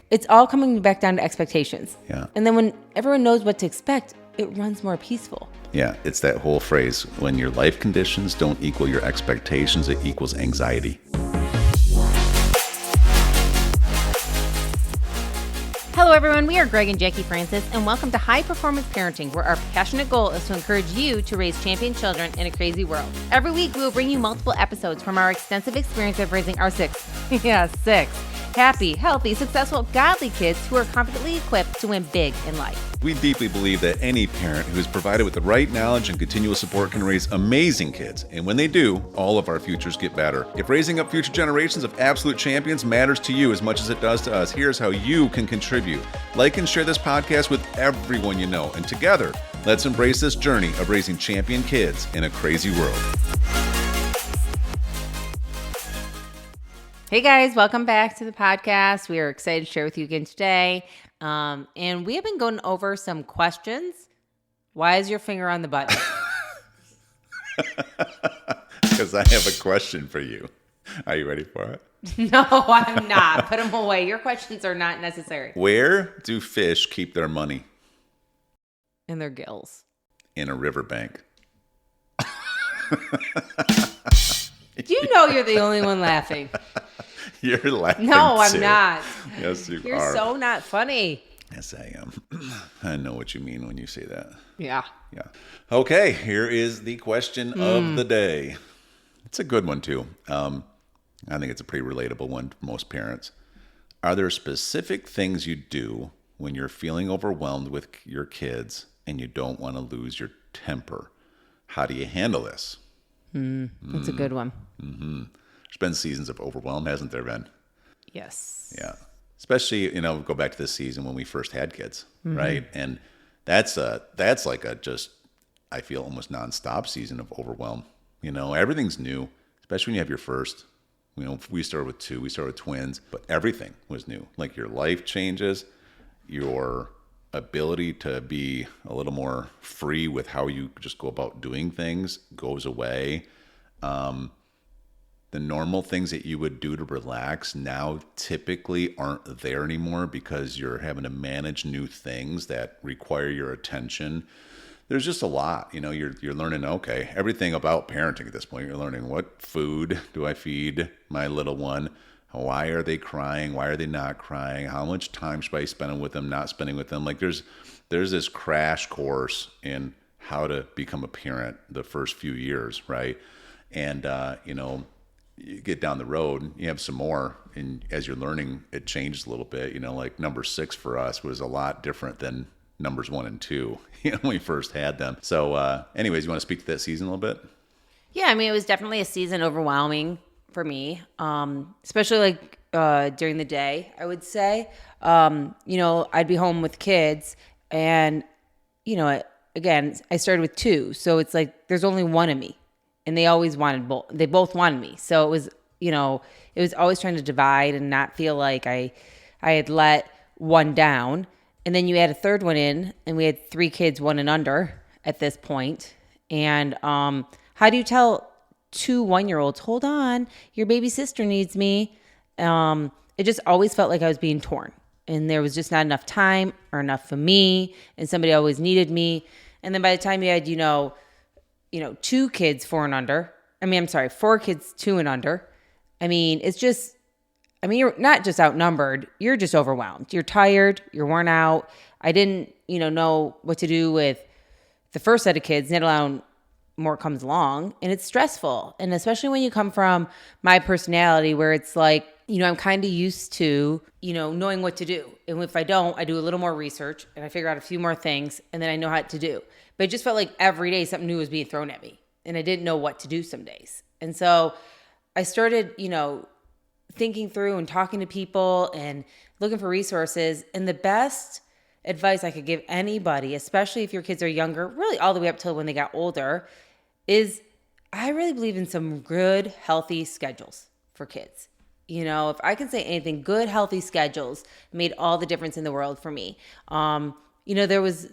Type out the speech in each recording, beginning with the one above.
It's all coming back down to expectations. Yeah. And then when everyone knows what to expect, it runs more peaceful. Yeah, it's that whole phrase, when your life conditions don't equal your expectations, it equals anxiety. Hello, everyone. We are Greg and Jacquie Francis, and welcome to High Performance Parenting, where our passionate goal is to encourage you to raise champion children in a crazy world. Every week, we will bring you multiple episodes from our extensive experience of raising our six happy, healthy, successful, godly kids who are confidently equipped to win big in life. We deeply believe that any parent who is provided with the right knowledge and continual support can raise amazing kids. And when they do, all of our futures get better. If raising up future generations of absolute champions matters to you as much as it does to us, here's how you can contribute. Like and share this podcast with everyone you know. And together, let's embrace this journey of raising champion kids in a crazy world. Hey guys, welcome back to the podcast. We are excited to share with you again today. And we have been going over some questions. Why is your finger on the button? Because I have a question for you. Are you ready for it? No, I'm not. Put them away. Your questions are not necessary. Where do fish keep their money? In their gills. In a riverbank. You know you're the only one laughing. You're laughing. No, I'm too. not. Yes, you You're are. so not funny. Yes, I am. I know what you mean when you say that. Yeah. Yeah. Okay, here is the question of the day. It's a good one, too. I think it's a pretty relatable one for most parents. Are there specific things you do when you're feeling overwhelmed with your kids and you don't want to lose your temper? How do you handle this? That's a good one. Mm-hmm. There's been seasons of overwhelm, hasn't there been? Yes. Yeah. Especially, go back to this season when we first had kids, right? And that's like a just, I feel almost nonstop season of overwhelm. Everything's new, especially when you have your first. We started with two, we started with twins, but everything was new. Like your life changes, your ability to be a little more free with how you just go about doing things goes away. The normal things that you would do to relax now typically aren't there anymore because you're having to manage new things that require your attention. There's just a lot, you're learning, okay, everything about parenting at this point. You're learning, what food do I feed my little one? Why are they crying? Why are they not crying? How much time should I spend with them, not spending with them? Like there's this crash course in how to become a parent the first few years, right? And, you get down the road, you have some more, and as you're learning, it changes a little bit. Like number 6 for us was a lot different than numbers 1 and 2, when we first had them. So anyways, you want to speak to that season a little bit? Yeah, it was definitely a season overwhelming for me, especially during the day, I would say. I'd be home with kids and, again, I started with 2. So it's like there's only one of me. And they always wanted both. They both wanted me. So it was, it was always trying to divide and not feel like I had let one down. And then you add a third one in, and we had 3 kids, 1 and under at this point. And how do you tell 2 1-year-olds, hold on, your baby sister needs me? It just always felt like I was being torn. And there was just not enough time or enough for me. And somebody always needed me. And then by the time you had, 2 kids 4 and under. 4 kids 2 and under. It's just, you're not just outnumbered. You're just overwhelmed. You're tired. You're worn out. I didn't, know what to do with the first set of kids, let alone more comes along. And it's stressful. And especially when you come from my personality where it's like, I'm kind of used to, knowing what to do. And if I don't, I do a little more research and I figure out a few more things and then I know how to do. But it just felt like every day something new was being thrown at me and I didn't know what to do some days. And so I started, thinking through and talking to people and looking for resources. And the best advice I could give anybody, especially if your kids are younger, really all the way up till when they got older, is I really believe in some good, healthy schedules for kids. If I can say anything, good, healthy schedules made all the difference in the world for me. There was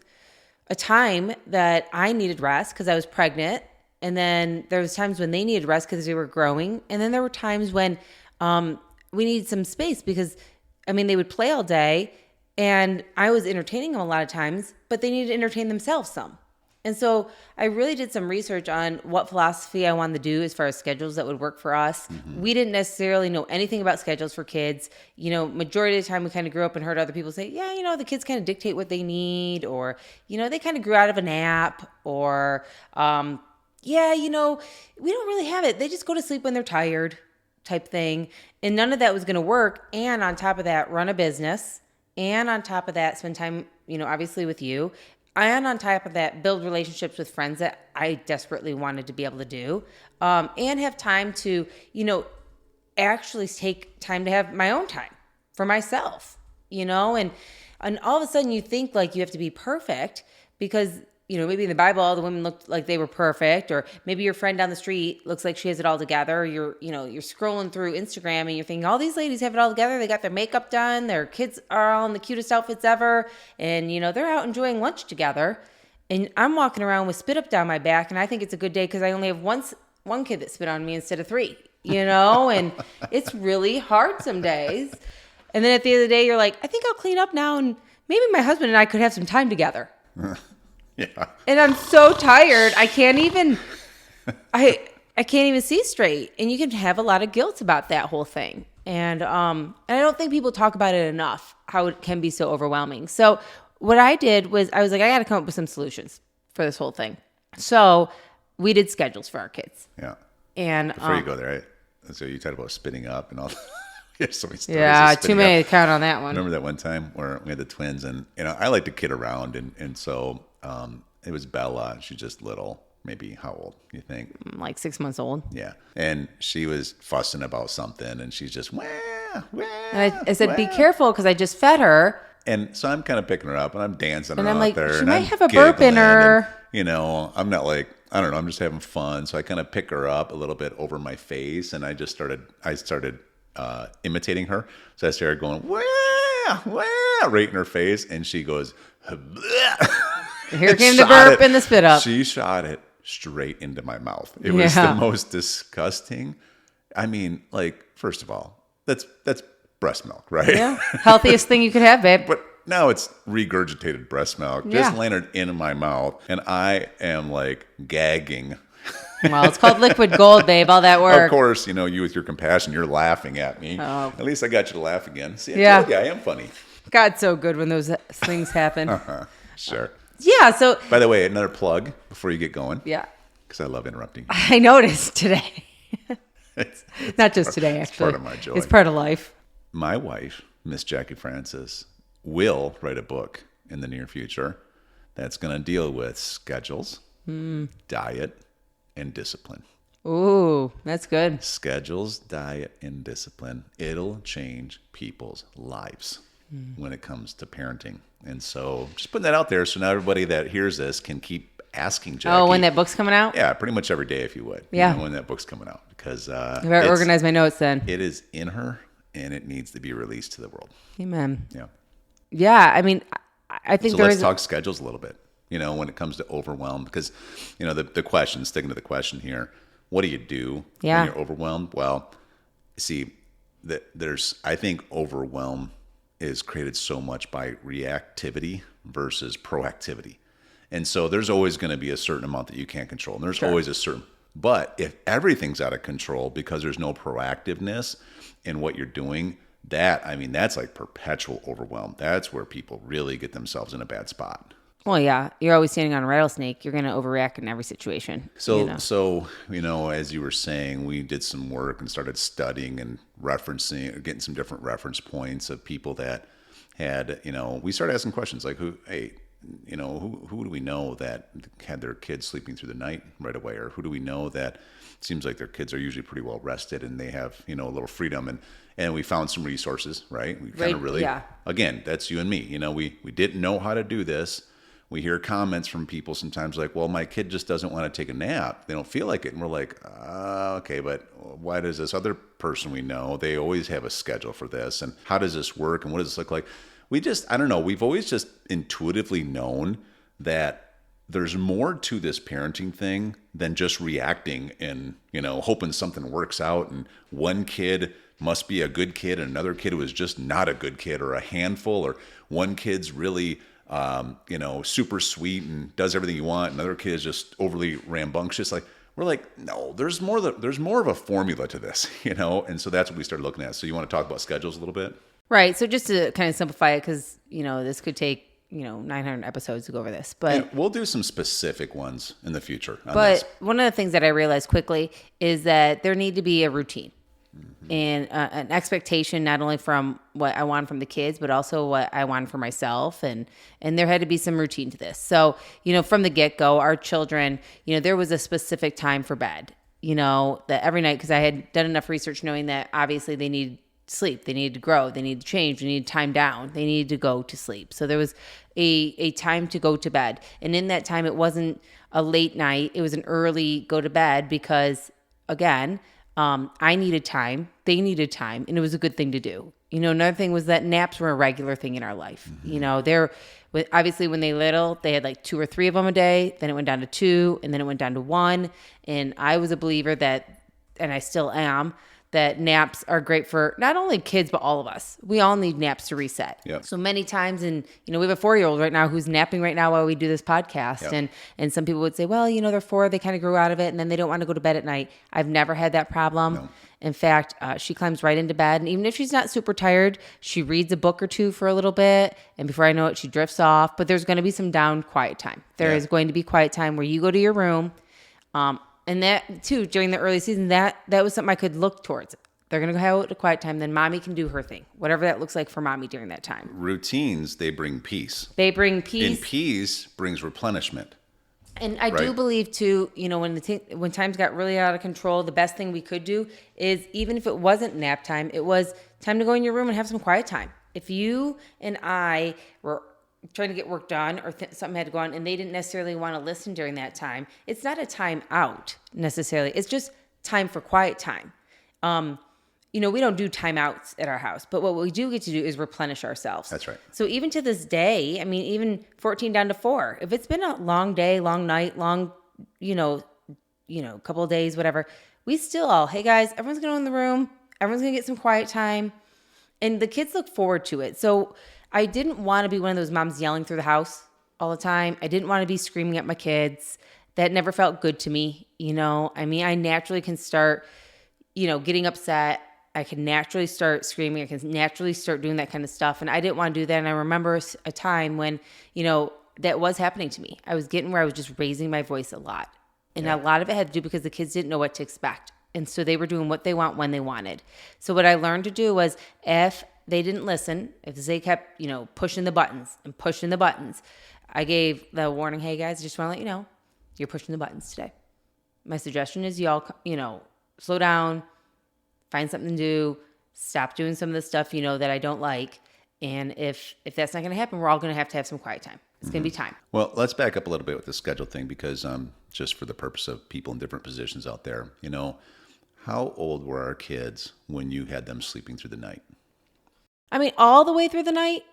a time that I needed rest because I was pregnant. And then there was times when they needed rest because they were growing. And then there were times when we needed some space because I mean, they would play all day and I was entertaining them a lot of times, but they needed to entertain themselves some. And so I really did some research on what philosophy I wanted to do as far as schedules that would work for us. We didn't necessarily know anything about schedules for kids. Majority of the time we kind of grew up and heard other people say, yeah, the kids kind of dictate what they need, or, they kind of grew out of a nap, or, we don't really have it. They just go to sleep when they're tired type thing. And none of that was going to work. And on top of that, run a business. And on top of that, spend time, obviously with you. And on top of that, build relationships with friends that I desperately wanted to be able to do, and have time to, actually take time to have my own time for myself, and all of a sudden you think like you have to be perfect because, maybe in the Bible, all the women looked like they were perfect, or maybe your friend down the street looks like she has it all together. Or you're scrolling through Instagram and you're thinking all these ladies have it all together. They got their makeup done. Their kids are all in the cutest outfits ever. And, they're out enjoying lunch together. And I'm walking around with spit up down my back. And I think it's a good day because I only have one kid that spit on me instead of 3, and it's really hard some days. And then at the end of the day, you're like, I think I'll clean up now. And maybe my husband and I could have some time together. Yeah. And I'm so tired. I can't even see straight. And you can have a lot of guilt about that whole thing. And I don't think people talk about it enough, how it can be so overwhelming. So what I did was I was like, I got to come up with some solutions for this whole thing. So we did schedules for our kids. Yeah. And before you go there, right? So you talked about spitting up and all. There's so many stories. Yeah, too many to count on that one. Remember that one time where we had the twins, and I like to kid around, and so it was Bella. She's just little, maybe how old you think? Like 6 months old. Yeah, and she was fussing about something, and she's just wah, wah. And I said, "Be careful," because I just fed her. And so I'm kind of picking her up, and I'm dancing and her I'm out like, there, she and might I'm have a burp in her. And, I'm not like, I don't know, I'm just having fun. So I kind of pick her up a little bit over my face, and I started imitating her. So I started going, wah, wah, right in her face, and she goes, here came the burp and the spit up. She shot it straight into my mouth. It was the most disgusting. I mean, like, first of all, that's breast milk, right? Yeah, healthiest thing you could have, babe. But now it's regurgitated breast milk. Just landed in my mouth, and I am like gagging. Well, it's called liquid gold, babe. All that work. Of course, you with your compassion, you're laughing at me. Oh. At least I got you to laugh again. See, I told you I am funny. God's so good when those things happen. Sure. Yeah. So. By the way, another plug before you get going. Yeah. Because I love interrupting. I noticed today. It's not just today, actually. It's part of my joy. It's part of life. My wife, Miss Jacquie Francis, will write a book in the near future that's going to deal with schedules, diet, and discipline. Ooh, that's good. Schedules, diet, and discipline. It'll change people's lives when it comes to parenting. And so just putting that out there so now everybody that hears this can keep asking Jacquie. Oh, when that book's coming out? Yeah, pretty much every day if you would. Yeah. When that book's coming out. Because I better organize my notes then. It is in her, and it needs to be released to the world. Amen. Yeah. Yeah, I mean, I think so let's talk schedules a little bit, when it comes to overwhelm, because, the question, sticking to the question here, what do you do when you're overwhelmed? Well, see, I think overwhelm is created so much by reactivity versus proactivity. And so there's always going to be a certain amount that you can't control. And there's always a certain, but if everything's out of control because there's no proactiveness in what you're doing, that's like perpetual overwhelm. That's where people really get themselves in a bad spot. Well, yeah, you're always standing on a rattlesnake. You're going to overreact in every situation. So, as you were saying, we did some work and started studying and referencing, getting some different reference points of people that had, we started asking questions like, who do we know that had their kids sleeping through the night right away? Or who do we know that it seems like their kids are usually pretty well rested and they have, a little freedom? And we found some resources, right? We kind of really, again, that's you and me. We didn't know how to do this. We hear comments from people sometimes like, well, my kid just doesn't want to take a nap. They don't feel like it. And we're like, okay, but why does this other person we know, they always have a schedule for this? And how does this work? And what does this look like? I don't know. We've always just intuitively known that there's more to this parenting thing than just reacting and, hoping something works out. And one kid must be a good kid and another kid was just not a good kid or a handful, or one kid's really super sweet and does everything you want, another kid is just overly rambunctious. Like, we're like, no, there's more of a formula to this, and so that's what we started looking at. So you want to talk about schedules a little bit? Right. So just to kind of simplify it, because this could take 900 episodes to go over this, but and we'll do some specific ones in the future on but this. One of the things that I realized quickly is that there need to be a routine. And an expectation, not only from what I want from the kids, but also what I want for myself. And there had to be some routine to this. So, from the get-go, our children, there was a specific time for bed, that every night, because I had done enough research knowing that obviously they need sleep, they need to grow, they need to change, they need time down, they need to go to sleep. So there was a time to go to bed. And in that time, it wasn't a late night, it was an early go to bed because, again, I needed time, they needed time, and it was a good thing to do. Another thing was that naps were a regular thing in our life. Obviously when they little, they had like 2 or 3 of them a day, then it went down to 2, and then it went down to 1. And I was a believer that, and I still am, that naps are great for not only kids, but all of us. We all need naps to reset. Yep. So many times, and we have a 4-year-old right now who's napping right now while we do this podcast. Yep. And some people would say, well, they're 4, they kind of grew out of it, and then they don't want to go to bed at night. I've never had that problem. No. In fact, she climbs right into bed, and even if she's not super tired, she reads a book or two for a little bit, and before I know it, she drifts off. But there's going to be some down quiet time. There is going to be quiet time where you go to your room, and that too, during the early season, that was something I could look towards. They're going to go have a quiet time. Then mommy can do her thing, whatever that looks like for mommy during that time. Routines, they bring peace. They bring peace. And peace brings replenishment. And I do believe too, when times got really out of control, the best thing we could do is, even if it wasn't nap time, it was time to go in your room and have some quiet time. If you and I were trying to get work done or something had to go on and they didn't necessarily want to listen during that time, it's not a time out necessarily. It's just time for quiet time. We don't do timeouts at our house, but what we do get to do is replenish ourselves. That's right. So even to this day, even 14 down to 4, if it's been a long day, long night, long, couple of days, whatever, we still all, hey guys, everyone's going to go in the room. Everyone's going to get some quiet time. And the kids look forward to it. So I didn't want to be one of those moms yelling through the house all the time. I didn't want to be screaming at my kids. That never felt good to me. I naturally can start, getting upset. I can naturally start screaming. I can naturally start doing that kind of stuff. And I didn't want to do that. And I remember a time when, that was happening to me. I was getting where I was just raising my voice a lot. And a lot of it had to do because the kids didn't know what to expect. And so they were doing what they want when they wanted. So what I learned to do was, if they didn't listen, if they kept, pushing the buttons, I gave the warning, hey guys, I just want to let you know, you're pushing the buttons today. My suggestion is y'all, slow down, find something to do, stop doing some of the stuff, that I don't like. And if that's not going to happen, we're all going to have some quiet time. It's going to be time. Well, let's back up a little bit with the schedule thing, because just for the purpose of people in different positions out there, how old were our kids when you had them sleeping through the night? All the way through the night?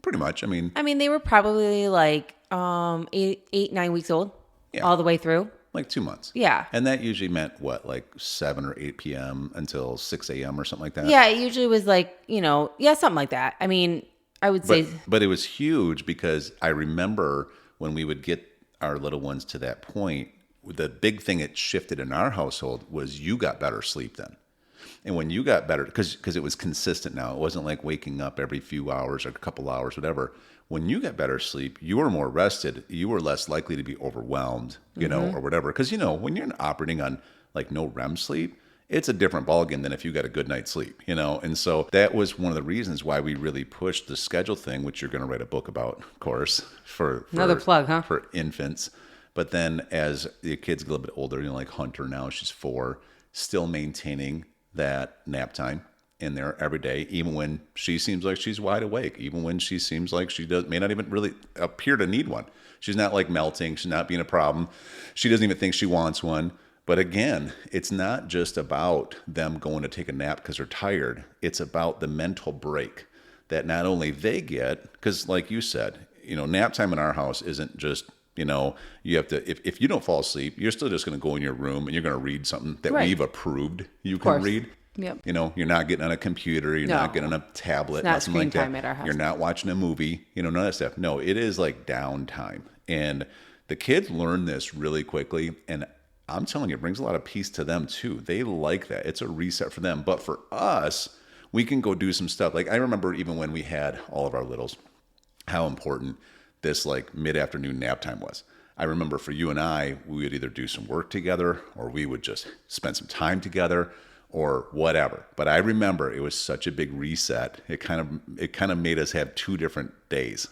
Pretty much. They were probably like 8, 9 weeks old, all the way through. Like 2 months. Yeah. And that usually meant what, like 7 or 8 p.m. until 6 a.m. or something like that? Yeah, it usually was like, something like that. I would say. But it was huge, because I remember when we would get our little ones to that point, the big thing it shifted in our household was you got better sleep then. And when you got better, because it was consistent now, it wasn't like waking up every few hours or a couple hours, whatever. When you got better sleep, you were more rested. You were less likely to be overwhelmed, or whatever. Because, when you're operating on like no REM sleep, it's a different ballgame than if you got a good night's sleep, And so that was one of the reasons why we really pushed the schedule thing, which you're going to write a book about, of course, for another plug, huh? For infants. But then as the kids get a little bit older, like Hunter now, she's 4, still maintaining that nap time in there every day, even when she seems like she's wide awake, even when she seems like she may not even really appear to need one. She's not like melting. She's not being a problem. She doesn't even think she wants one. But again, it's not just about them going to take a nap because they're tired. It's about the mental break that not only they get, because like you said, nap time in our house isn't just, you have to, if you don't fall asleep, you're still just going to go in your room and you're going to read something that we've approved you can read. Yep. You know, you're not getting on a computer, you're not getting on a tablet, It's not nothing screen like that. time at our house. You're not watching a movie, you know, none of that stuff. No, it is like downtime. And the kids learn this really quickly. And I'm telling you, it brings a lot of peace to them too. They like that. It's a reset for them. But for us, we can go do some stuff. Like I remember even when we had all of our littles, how important this like mid-afternoon nap time was. I remember for you and I, we would either do some work together or we would just spend some time together or whatever. But I remember it was such a big reset. It kind of made us have 2 different days.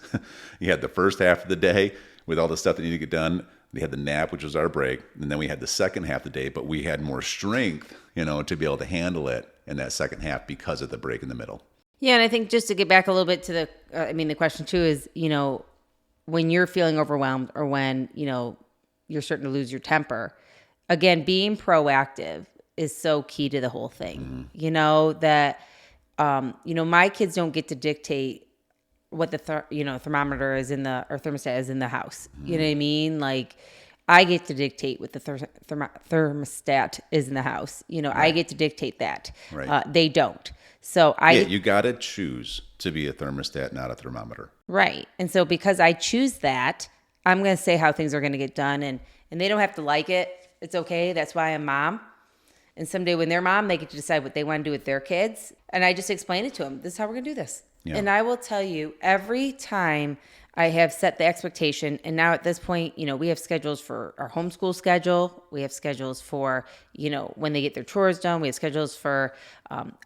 You had the first half of the day with all the stuff that needed to get done. We had the nap, which was our break, and then we had the second half of the day, but we had more strength, you know, to be able to handle it in that second half because of the break in the middle. Yeah, and I think just to get back a little bit to the question too is, you know, when you're feeling overwhelmed or when, you know, you're starting to lose your temper, again, being proactive is so key to the whole thing. Mm-hmm. You know, that, you know, my kids don't get to dictate what the, thermometer is or thermostat is in the house. Mm-hmm. You know what I mean? Like, I get to dictate what the thermostat is in the house. You know, right. I get to dictate that. Right. They don't. So you got to choose to be a thermostat, not a thermometer. Right. And so because I choose that, I'm going to say how things are going to get done, and they don't have to like it. It's okay. That's why I'm mom. And someday when they're mom, they get to decide what they want to do with their kids. And I just explain it to them. This is how we're going to do this. Yeah. And I will tell you, every time I have set the expectation, and now at this point, you know, we have schedules for our homeschool schedule. We have schedules for, you know, when they get their chores done. We have schedules for,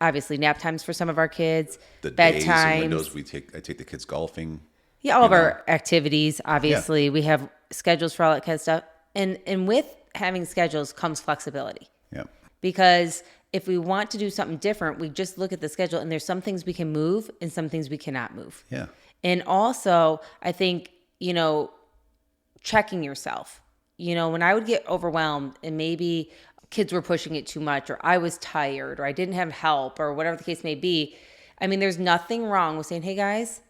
obviously, nap times for some of our kids. The days and windows I take the kids golfing. Yeah, all of our activities, obviously. Yeah. We have schedules for all that kind of stuff. And with having schedules comes flexibility. Yeah. Because if we want to do something different, we just look at the schedule, and there's some things we can move and some things we cannot move. Yeah. And also, I think, you know, checking yourself. You know, when I would get overwhelmed and maybe kids were pushing it too much, or I was tired, or I didn't have help, or whatever the case may be, I mean, there's nothing wrong with saying, hey, guys,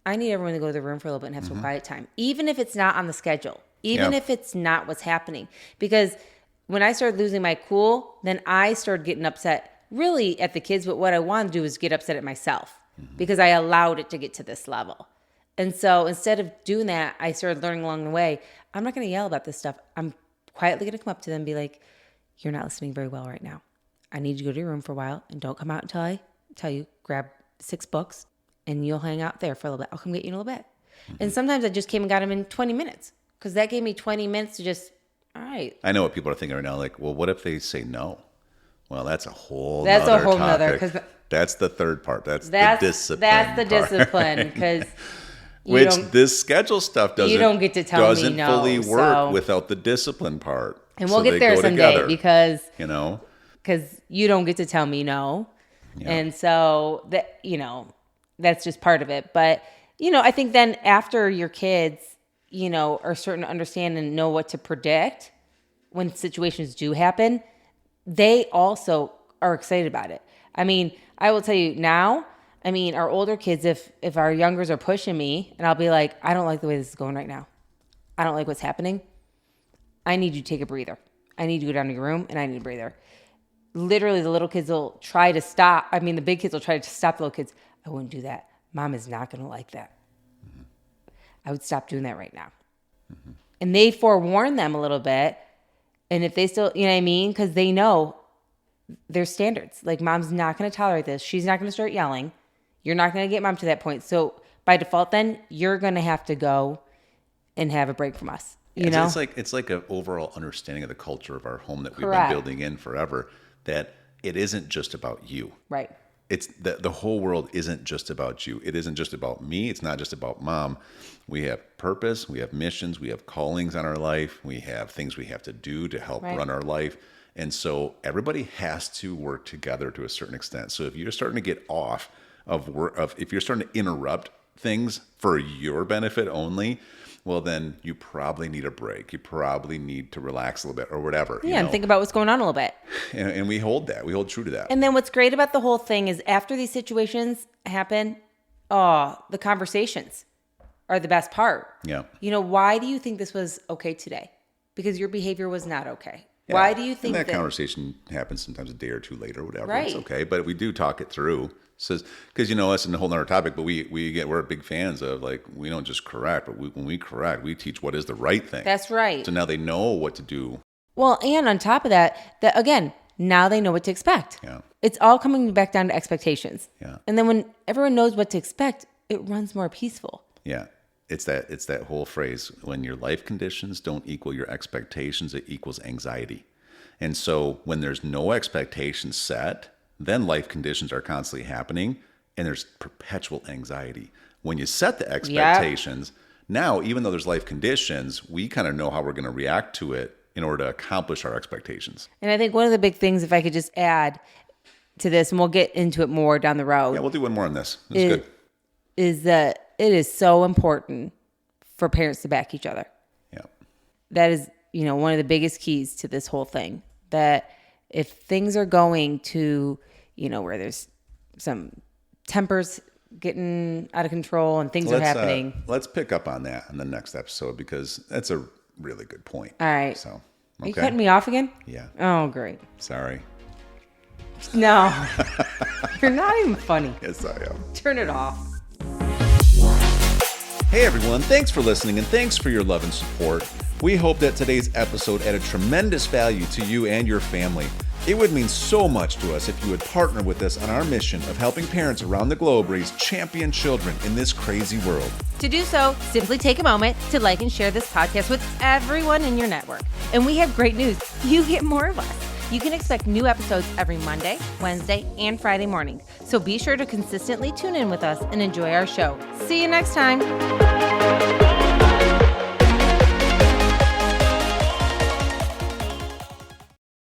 I need everyone to go to the room for a little bit and have some quiet time, even if it's not on the schedule, even if it's not what's happening. Because when I started losing my cool, then I started getting upset really at the kids, but what I wanted to do was get upset at myself because I allowed it to get to this level. And so instead of doing that, I started learning along the way, I'm not going to yell about this stuff. I'm quietly going to come up to them and be like, you're not listening very well right now. I need you to go to your room for a while and don't come out until I tell you, grab 6 books and you'll hang out there for a little bit. I'll come get you in a little bit. And sometimes I just came and got them in 20 minutes because that gave me 20 minutes to just, all right. I know what people are thinking right now. Like, well, what if they say no? Well, that's a whole nother. That's the third part. That's the discipline. That's the discipline because which this schedule stuff doesn't. You don't get to tell me no. Doesn't fully work without the discipline part. And we'll get there someday together, because you don't get to tell me no, and so that that's just part of it. But I think then after your kids are starting to understand and know what to predict when situations do happen, they also are excited about it. I mean, I will tell you now, our older kids, if our youngers are pushing me and I'll be like, I don't like the way this is going right now. I don't like what's happening. I need you to take a breather. I need you to go down to your room and I need a breather. Literally, the little kids will try to stop. The big kids will try to stop the little kids. I wouldn't do that. Mom is not going to like that. Mm-hmm. I would stop doing that right now. Mm-hmm. And they forewarn them a little bit. And if they still, because they know there's standards. Like, mom's not going to tolerate this. She's not going to start yelling. You're not going to get mom to that point. So by default, then you're going to have to go and have a break from us. It's like an overall understanding of the culture of our home that we've been building in forever, that it isn't just about you. Right. It's the whole world isn't just about you. It isn't just about me. It's not just about mom. We have purpose. We have missions. We have callings on our life. We have things we have to do to help run our life. And so everybody has to work together to a certain extent. So if you're starting to get off of work, if you're starting to interrupt things for your benefit only, well, then you probably need a break. You probably need to relax a little bit or whatever. Yeah, and think about what's going on a little bit. And we hold that. We hold true to that. And then what's great about the whole thing is after these situations happen, the conversations are the best part. Yeah. Why do you think this was okay today? Because your behavior was not okay. Yeah. Why do you think and that conversation happens sometimes a day or two later, whatever. Right. It's okay, but we do talk it through. Says because that's a whole other topic, but we're big fans of, like, we don't just correct, but when we correct, we teach what is the right thing. That's right. So now they know what to do. Well, and on top of that again, now they know what to expect. Yeah. It's all coming back down to expectations. Yeah. And then when everyone knows what to expect, it runs more peaceful. Yeah. It's that whole phrase, when your life conditions don't equal your expectations, it equals anxiety. And so when there's no expectations set, then life conditions are constantly happening and there's perpetual anxiety. When you set the expectations, now, even though there's life conditions, we kind of know how we're going to react to it in order to accomplish our expectations. And I think one of the big things, if I could just add to this, and we'll get into it more down the road. Yeah, we'll do one more on this. This is good. Is that it is so important for parents to back each other. Yeah. That is, one of the biggest keys to this whole thing. That if things are going to, where there's some tempers getting out of control and things are happening. Let's pick up on that in the next episode, because that's a really good point. All right. So, okay. Are you cutting me off again? Yeah. Oh, great. Sorry. No. You're not even funny. Yes, I am. Turn it off. Hey everyone, thanks for listening and thanks for your love and support. We hope that today's episode added tremendous value to you and your family. It would mean so much to us if you would partner with us on our mission of helping parents around the globe raise champion children in this crazy world. To do so, simply take a moment to like and share this podcast with everyone in your network. And we have great news. You get more of us. You can expect new episodes every Monday, Wednesday, and Friday mornings. So be sure to consistently tune in with us and enjoy our show. See you next time.